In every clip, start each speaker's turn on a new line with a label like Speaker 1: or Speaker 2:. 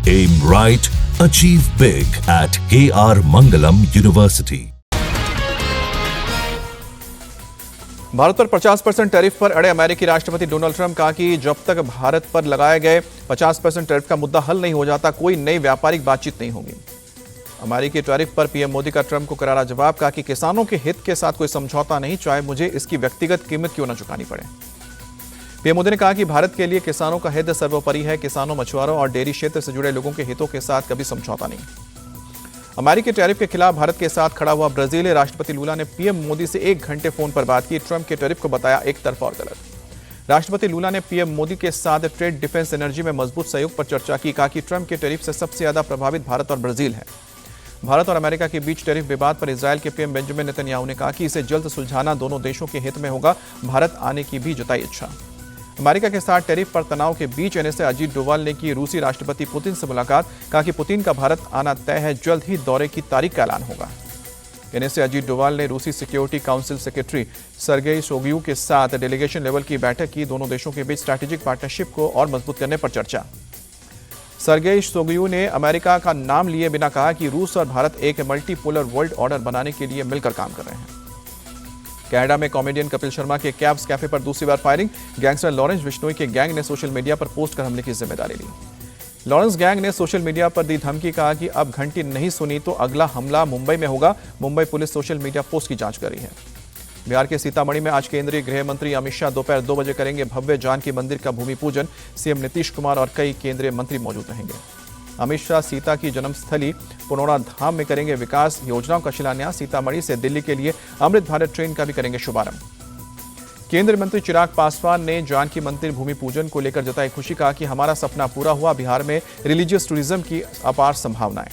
Speaker 1: Aim right, achieve big at KR Mangalam University.
Speaker 2: Bharat पर 50% tariff पर अड़े अमेरिकी राष्ट्रपति डोनाल्ड ट्रंप कहा कि जब तक भारत पर लगाए गए 50% टैरिफ का मुद्दा हल नहीं हो जाता, कोई नई व्यापारिक बातचीत नहीं होगी। अमेरिकी टैरिफ पर पीएम मोदी का ट्रंप को करारा जवाब, कहा कि किसानों के हित के साथ कोई समझौता नहीं, चाहे मुझे इसकी व्यक्तिगत कीमत क्यों न चुकानी पड़े। पीएम मोदी ने कहा कि भारत के लिए किसानों का हित सर्वोपरि है, किसानों, मछुआरों और डेयरी क्षेत्र से जुड़े लोगों के हितों के साथ कभी समझौता नहीं। अमेरिकी टैरिफ के खिलाफ भारत के साथ खड़ा हुआ ब्राजील राष्ट्रपति लूला ने पीएम मोदी से 1 घंटे फोन पर बात की। ट्रंप के टैरिफ को बताया एक तरफा और गलत। राष्ट्रपति लूला ने पीएम मोदी के साथ ट्रेड, डिफेंस, एनर्जी में मजबूत सहयोग पर चर्चा की। कहा कि ट्रंप के टैरिफ से सबसे ज्यादा प्रभावित भारत और ब्राजील है। भारत और अमेरिका के बीच टैरिफ विवाद पर इजरायल के पीएम बेंजामिन नेतन्याहू ने कहा कि इसे जल्द सुलझाना दोनों देशों के हित में होगा। भारत आने की भी जताई इच्छा। अमेरिका के साथ टैरिफ पर तनाव के बीच एनएसए अजीत डोवाल ने की रूसी राष्ट्रपति पुतिन से मुलाकात। कहा कि पुतिन का भारत आना तय है, जल्द ही दौरे की तारीख का ऐलान होगा। एनएसए अजीत डोवाल ने रूसी security council secretary Sergei Shoigu के साथ डेलीगेशन लेवल की बैठक की। दोनों देशों के बीच स्ट्रैटेजिक पार्टनरशिप को और मजबूत करने पर चर्चा। सर्गेई शोइगु ने अमेरिका का नाम लिए बिना कहा कि रूस और भारत एक मल्टीपोलर वर्ल्ड ऑर्डर बनाने के लिए मिलकर काम कर रहे हैं। कनाडा में कॉमेडियन कपिल शर्मा के कैब्स कैफे पर दूसरी बार फायरिंग। गैंगस्टर लॉरेंस बिश्नोई के गैंग ने सोशल मीडिया पर पोस्ट कर हमले की जिम्मेदारी ली। लॉरेंस गैंग ने सोशल मीडिया पर दी धमकी, कहा कि अब घंटी नहीं सुनी तो अगला हमला मुंबई में होगा। Mumbai police social media post की जांच कर रही है। बिहार के सीतामढ़ी में आज केंद्रीय गृह मंत्री अमित शाह दोपहर 2 बजे करेंगे भव्य जानकी मंदिर का भूमि पूजन। सीएम नीतीश कुमार और कई केंद्रीय मंत्री मौजूद रहेंगे। अमित शाह सीता की जन्मस्थली पुनौरा धाम में करेंगे विकास योजनाओं का शिलान्यास। सीतामढ़ी से दिल्ली के लिए अमृत भारत ट्रेन का भी करेंगे शुभारंभ। केंद्रीय मंत्री चिराग पासवान ने जानकी मंदिर भूमि पूजन को लेकर जताई खुशी। कहा कि हमारा सपना पूरा हुआ। बिहार में रिलीजियस टूरिज्म की अपार संभावनाएं।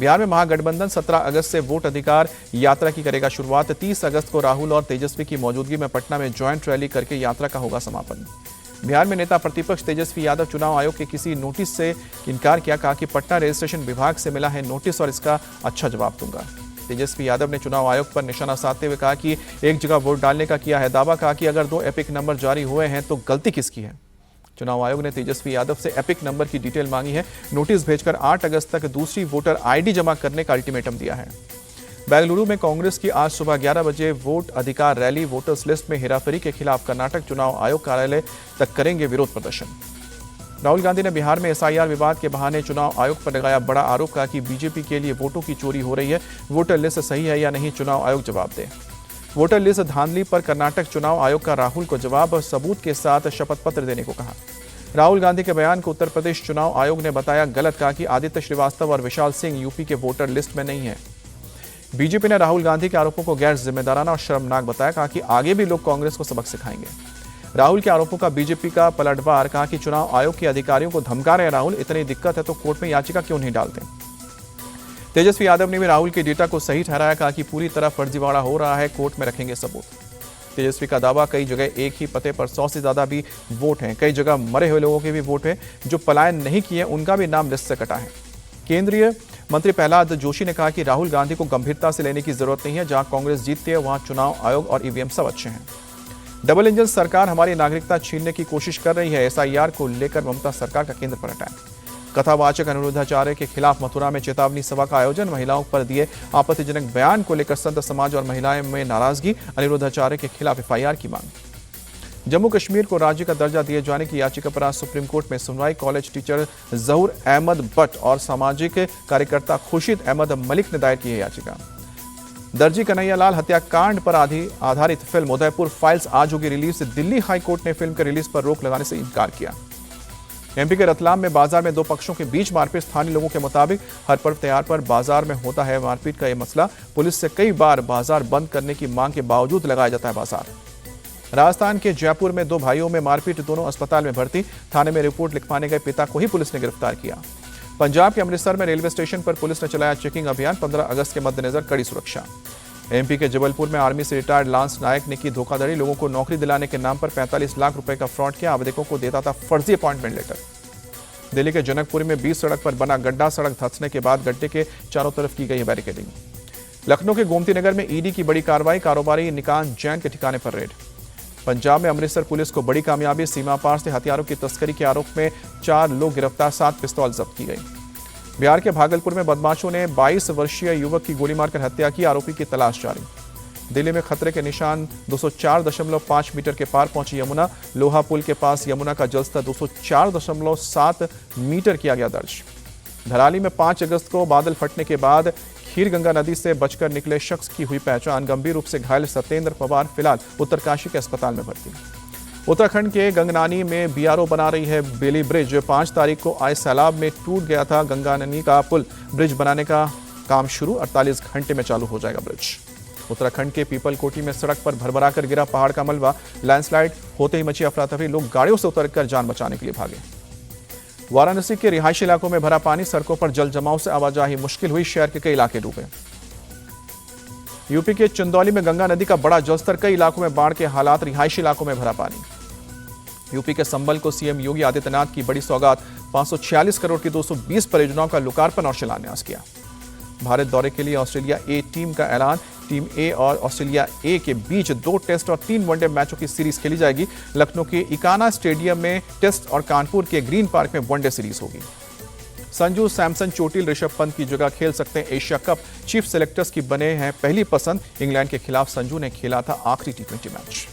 Speaker 2: बिहार में महागठबंधन 17 अगस्त से वोट अधिकार यात्रा की करेगा शुरुआत। 30 अगस्त को राहुल और तेजस्वी की मौजूदगी में पटना में ज्वाइंट रैली करके यात्रा का होगा समापन। बिहार में नेता प्रतिपक्ष तेजस्वी यादव चुनाव आयोग के किसी नोटिस से इनकार किया। कहा कि पटना रजिस्ट्रेशन विभाग से मिला है नोटिस और इसका अच्छा जवाब दूंगा। तेजस्वी यादव ने चुनाव आयोग पर निशाना साधते हुए कहा कि एक जगह वोट डालने का किया है दावा। कहा कि अगर 2 एपिक नंबर जारी हुए हैं तो गलती किसकी है। चुनाव आयोग ने तेजस्वी यादव से एपिक नंबर की डिटेल मांगी है। नोटिस भेजकर 8 अगस्त तक दूसरी वोटर आईडी जमा करने का अल्टीमेटम दिया है। बेंगलुरु में कांग्रेस की आज सुबह 11 बजे वोट अधिकार रैली। वोटर्स लिस्ट में हेराफेरी के खिलाफ कर्नाटक चुनाव आयोग कार्यालय तक करेंगे विरोध प्रदर्शन। राहुल गांधी ने बिहार में एसआईआर विवाद के बहाने चुनाव आयोग पर लगाया बड़ा आरोप। कहा कि बीजेपी के लिए वोटों की चोरी हो रही है। वोटर लिस्ट सही है या नहीं, चुनाव आयोग जवाब दे। वोटर लिस्ट धांधली पर कर्नाटक चुनाव आयोग का राहुल को जवाब और सबूत के साथ शपथ पत्र देने को कहा। राहुल गांधी के बयान को उत्तर प्रदेश चुनाव आयोग ने बताया गलत। कहा कि आदित्य श्रीवास्तव और विशाल सिंह यूपी के वोटर लिस्ट में नहीं है। बीजेपी ने राहुल गांधी के आरोपों को गैर जिम्मेदाराना और शर्मनाक बताया। कहा कि आगे भी लोग कांग्रेस को सबक सिखाएंगे। राहुल के आरोपों का बीजेपी का पलटवार। कहा कि चुनाव आयोग के अधिकारियों को धमका रहे राहुल, इतनी दिक्कत है तो कोर्ट में याचिका क्यों नहीं डालते। तेजस्वी यादव ने भी राहुल के डेटा को सही ठहराया। कहा कि पूरी तरह फर्जीवाड़ा हो रहा है, कोर्ट में रखेंगे सबूत। तेजस्वी का दावा, कई जगह एक ही पते पर 100 से ज्यादा भी वोट हैं। कई जगह मरे हुए लोगों के भी वोट हैं। जो पलायन नहीं किए उनका भी नाम लिस्ट से कटा है। केंद्रीय मंत्री प्रहलाद जोशी ने कहा कि राहुल गांधी को गंभीरता से लेने की जरूरत नहीं है। जहां कांग्रेस जीतती है वहां चुनाव आयोग और ईवीएम सब अच्छे हैं। डबल इंजन सरकार हमारी नागरिकता छीनने की कोशिश कर रही है। एसआईआर को लेकर ममता सरकार का केंद्र पर अटैक। कथावाचक अनिरुद्धाचार्य के खिलाफ मथुरा में चेतावनी सभा का आयोजन। महिलाओं पर दिए आपत्तिजनक बयान को लेकर संत समाज और महिलाएं में नाराजगी। अनिरुद्धाचार्य के खिलाफ एफआईआर की मांग। जम्मू कश्मीर को राज्य का दर्जा दिए जाने की याचिका पर आज सुप्रीम कोर्ट में सुनवाई। कॉलेज टीचर जहूर अहमद भट्ट और सामाजिक कार्यकर्ता खुर्शीद अहमद मलिक ने दायर की है याचिका। दर्जी कन्हैयालाल हत्याकांड पर आधारित फिल्म उदयपुर फाइल्स आज होगी रिलीज। दिल्ली हाई कोर्ट ने फिल्म के रिलीज पर रोक लगाने से इनकार किया। एमपी के रतलाम में बाजार में 2 पक्षों के बीच मारपीट। स्थानीय लोगों के मुताबिक हर पर्व त्योहार पर बाजार में होता है मारपीट का यह मसला। पुलिस से कई बार बाजार बंद करने की मांग के बावजूद लगाया जाता है बाजार। राजस्थान के जयपुर में 2 भाइयों में मारपीट, दोनों अस्पताल में भर्ती। थाने में रिपोर्ट लिखवाने गए पिता को ही पुलिस ने गिरफ्तार किया। पंजाब के अमृतसर में रेलवे स्टेशन पर पुलिस ने चलाया चेकिंग अभियान। 15 अगस्त के मद्देनजर कड़ी सुरक्षा। एमपी के जबलपुर में आर्मी से रिटायर्ड लांस नायक ने की धोखाधड़ी। लोगों को नौकरी दिलाने के नाम पर 45 लाख रुपए का फ्रॉड किया। आवेदकों को देता था फर्जी अपॉइंटमेंट लेटर। दिल्ली के जनकपुरी में 20 सड़क पर बना गड्ढा। सड़क धंसने के बाद गड्ढे के चारों तरफ की गई बैरिकेडिंग। लखनऊ के गोमती नगर में ईडी की बड़ी कार्रवाई। कारोबारी निकांत जैन के ठिकाने पर रेड। पंजाब में अमृतसर पुलिस को बड़ी कामयाबी, सीमा पार से हथियारों की तस्करी के आरोप में 4 लोग गिरफ्तार, 7 पिस्तौल जब्त की गई। बिहार के भागलपुर में बदमाशों ने 22 वर्षीय युवक की गोली मारकर हत्या की, आरोपी की तलाश जारी। दिल्ली में खतरे के निशान 204.5 मीटर के पार पहुंची यमुना, लोहा पुल के पास यमुना का जलस्तर 204.7 मीटर किया गया दर्ज। धराली में 5 अगस्त को बादल फटने के बाद खीरगंगा नदी से बचकर निकले शख्स की हुई पहचान, गंभीर रूप से घायल सत्येंद्र पवार फिलहाल उत्तरकाशी के अस्पताल में भर्ती। उत्तराखंड के गंगनानी में बीआरओ बना रही है बेली ब्रिज, 5 तारीख को आए सैलाब में टूट गया था गंगनानी का पुल, ब्रिज बनाने का काम शुरू, 48 घंटे में चालू हो जाएगा ब्रिज। उत्तराखंड के पीपलकोटी में सड़क पर भरभराकर गिरा पहाड़ का मलबा, लैंडस्लाइड होते ही मची अफरा तफरी, लोग गाड़ियों से उतरकर जान बचाने के लिए भागे। वाराणसी के रिहायशी इलाकों में भरा पानी, सड़कों पर जल जमाव से आवाजाही मुश्किल हुई, शहर के कई इलाके डूबे। यूपी के चंदौली में गंगा नदी का बड़ा जलस्तर, कई इलाकों में बाढ़ के हालात, रिहायशी इलाकों में भरा पानी। यूपी के संभल को सीएम योगी आदित्यनाथ की बड़ी सौगात, 546 करोड़ की 220 परियोजनाओं का लोकार्पण और शिलान्यास किया। भारत दौरे के लिए ऑस्ट्रेलिया ए टीम का ऐलान, टीम ए और ऑस्ट्रेलिया ए के बीच 2 टेस्ट और 3 वनडे मैचों की सीरीज खेली जाएगी। लखनऊ के इकाना स्टेडियम में टेस्ट और कानपुर के ग्रीन पार्क में वनडे सीरीज होगी। संजू सैमसन चोटिल ऋषभ पंत की जगह खेल सकते हैं एशिया कप, चीफ सेलेक्टर्स की बने हैं पहली पसंद। इंग्लैंड के खिलाफ संजू ने खेला था आखिरी टी20 मैच।